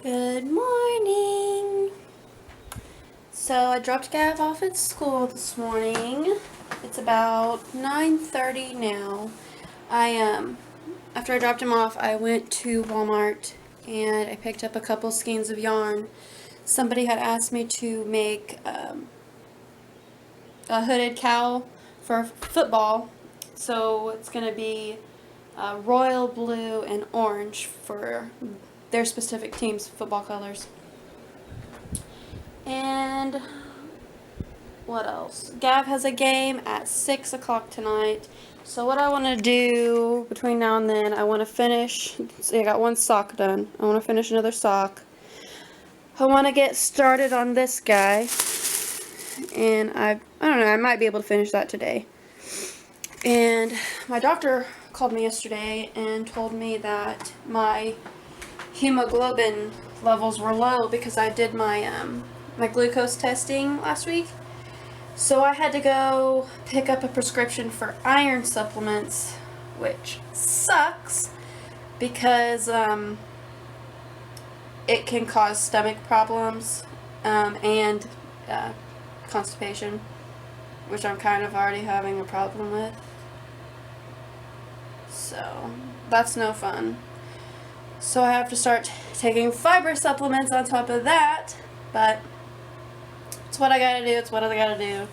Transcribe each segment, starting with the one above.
Good morning. So I dropped Gav off at school this morning. It's about 9:30 now. After I dropped him off, I went to Walmart and I picked up a couple skeins of yarn. Somebody had asked me to make a hooded cowl for football, so it's going to be royal blue and orange for their specific team's football colors. And what else? Gav has a game at 6 o'clock tonight. So what I want to do between now and then, I want to finish. So I got one sock done. I want to finish another sock. I want to get started on this guy. And I don't know, I might be able to finish that today. And my doctor called me yesterday and told me that my hemoglobin levels were low because I did my my glucose testing last week. So I had to go pick up a prescription for iron supplements, which sucks because it can cause stomach problems and constipation, which I'm kind of already having a problem with. So that's no fun. So I have to start taking fiber supplements on top of that, but it's what I gotta do. It's what I gotta do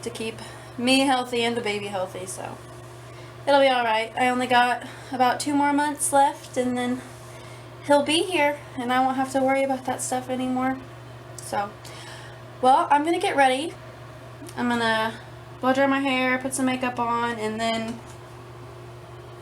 to keep me healthy and the baby healthy, so it'll be alright. I only got about 2 more months left, and then he'll be here, and I won't have to worry about that stuff anymore. So, well, I'm gonna get ready. I'm gonna blow dry my hair, put some makeup on, and then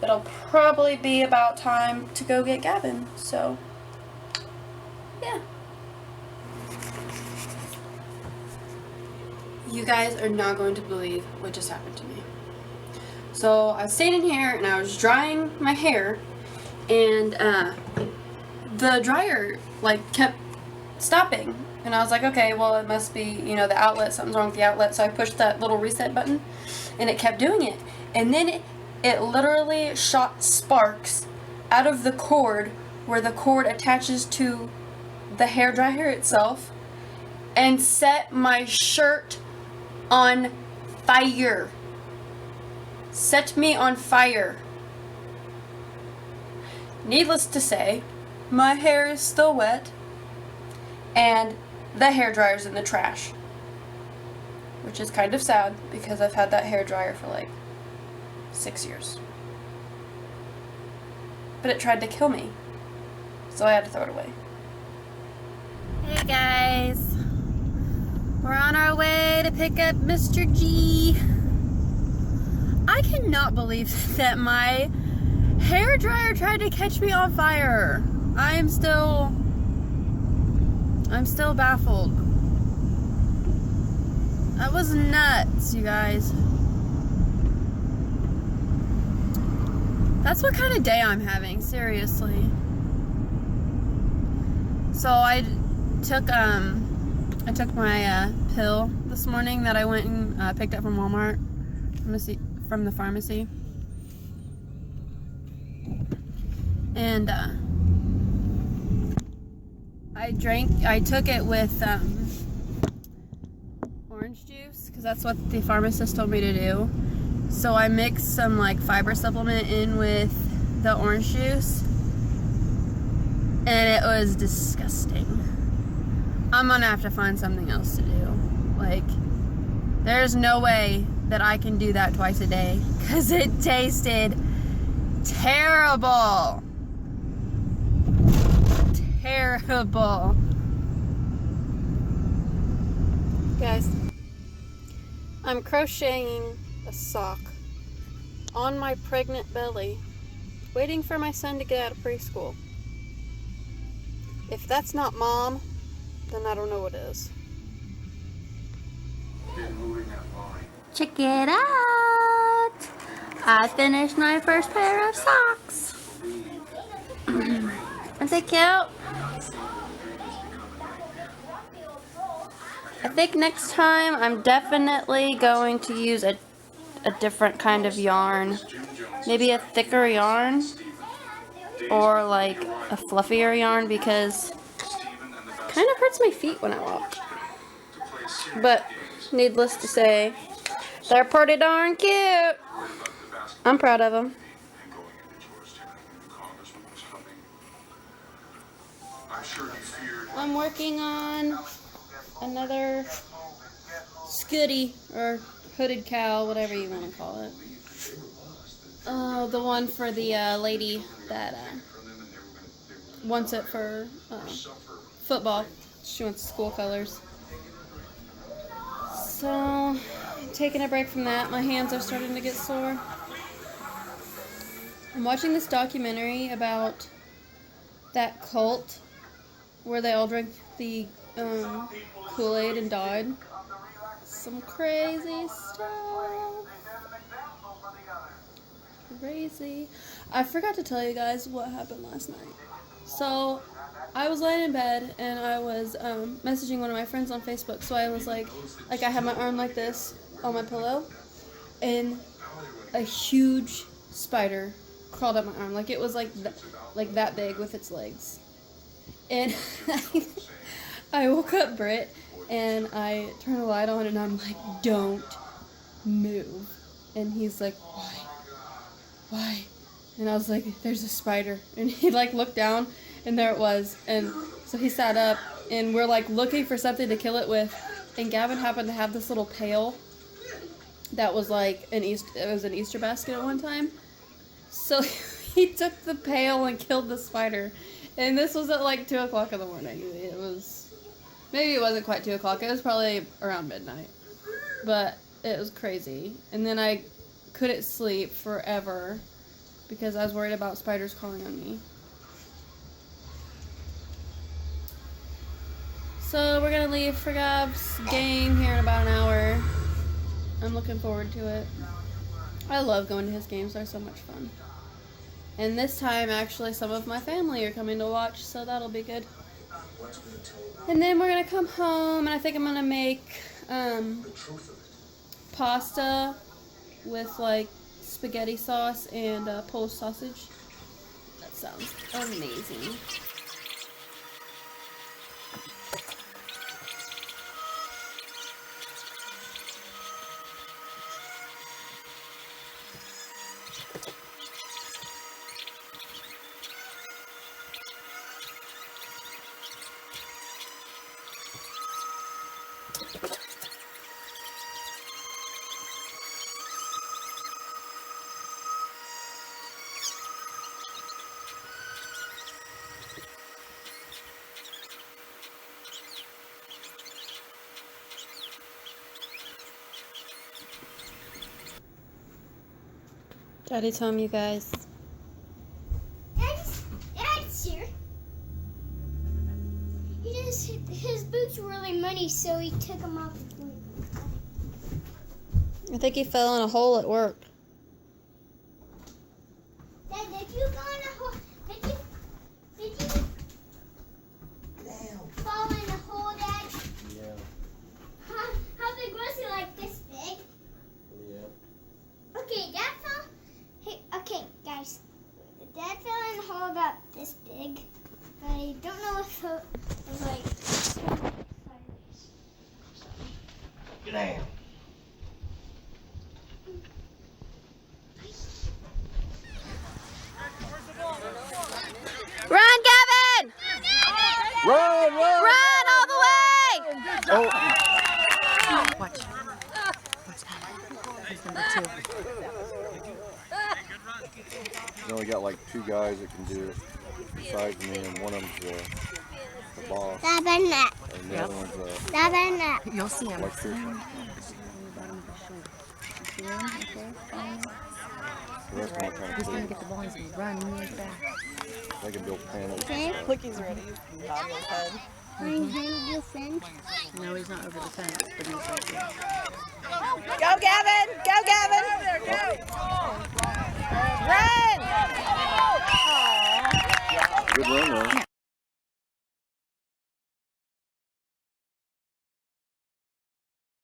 it'll probably be about time to go get Gavin. So, yeah. You guys are not going to believe what just happened to me. So I was standing here and I was drying my hair, and the dryer kept stopping, and I was like, okay, well, it must be, the outlet, something's wrong with the outlet. So I pushed that little reset button and it kept doing it, and then it literally shot sparks out of the cord where the cord attaches to the hair dryer itself and set my shirt on fire. Set me on fire. Needless to say, my hair is still wet and the hair dryer's in the trash, which is kind of sad because I've had that hair dryer for 6 years. But it tried to kill me, so I had to throw it away. Hey guys, we're on our way to pick up Mr. G. I cannot believe that my hair dryer tried to catch me on fire. I'm still baffled. That was nuts, you guys. That's what kind of day I'm having, seriously. So I took my pill this morning that I went and picked up from Walmart, from the pharmacy. And I took it with orange juice because that's what the pharmacist told me to do. So I mixed some fiber supplement in with the orange juice, and it was disgusting. I'm gonna have to find something else to do. There's no way that I can do that twice a day because it tasted terrible. Terrible. Guys, I'm crocheting a sock on my pregnant belly, waiting for my son to get out of preschool. If that's not mom, then I don't know what is. Check it out! I finished my first pair of socks. Aren't they cute? I think next time I'm definitely going to use a different kind of yarn. Maybe a thicker yarn or a fluffier yarn, because Kind of hurts my feet when I walk. But needless to say, they're pretty darn cute. I'm proud of them. I'm working on another skitty or hooded cow, whatever you want to call it. The one for the lady that wants it for football. She wants school colors. So, taking a break from that. My hands are starting to get sore. I'm watching this documentary about that cult where they all drank the Kool-Aid and died. Some crazy stuff. Crazy. I forgot to tell you guys what happened last night. So, I was laying in bed and I was messaging one of my friends on Facebook. So I was like I had my arm like this on my pillow, and a huge spider crawled up my arm. Like it was like that big with its legs. And I woke up Britt and I turned the light on and I'm like, don't move. And he's like, why? And I was like, there's a spider. And he like looked down and there it was. And so he sat up and we're like looking for something to kill it with. And Gavin happened to have this little pail that was like it was an Easter basket at one time. So he took the pail and killed the spider. And this was at like 2 o'clock in the morning. Maybe it wasn't quite 2 o'clock. It was probably around midnight. But it was crazy. And then I couldn't sleep forever because I was worried about spiders crawling on me. So we're gonna leave for Gav's game here in about an hour. I'm looking forward to it. I love going to his games. They're so much fun. And this time, actually, some of my family are coming to watch, so that'll be good. And then we're gonna come home, and I think I'm gonna make pasta with like spaghetti sauce and Polish sausage. That sounds amazing. Daddy's home, you guys. Dad's here. His boots were really muddy, so he took them off. I think he fell in a hole at work. Dad, did you go in a hole? Did you fall in a hole, Dad? Yeah. How big was he? Like this big? Yeah. Okay, Dad fell. Hey, okay, guys. Dad fell in a hole about this big. But I don't know if it was like. Get down. Run, Gavin! Run! Run all the way! Oh. Watch. What's that? He's number 2. We only got like 2 guys that can do it besides me, and one of them's the boss. And the other one's You'll see him. electrician. See him? Okay. The rest of them are trying He's to going to get the ball. He's going to run really fast. They can build panels. Look, he's ready. He's nodding his head. No, he's not over the fence, but he's right there. Go, Gavin! Go, Gavin! Run! Good run, though.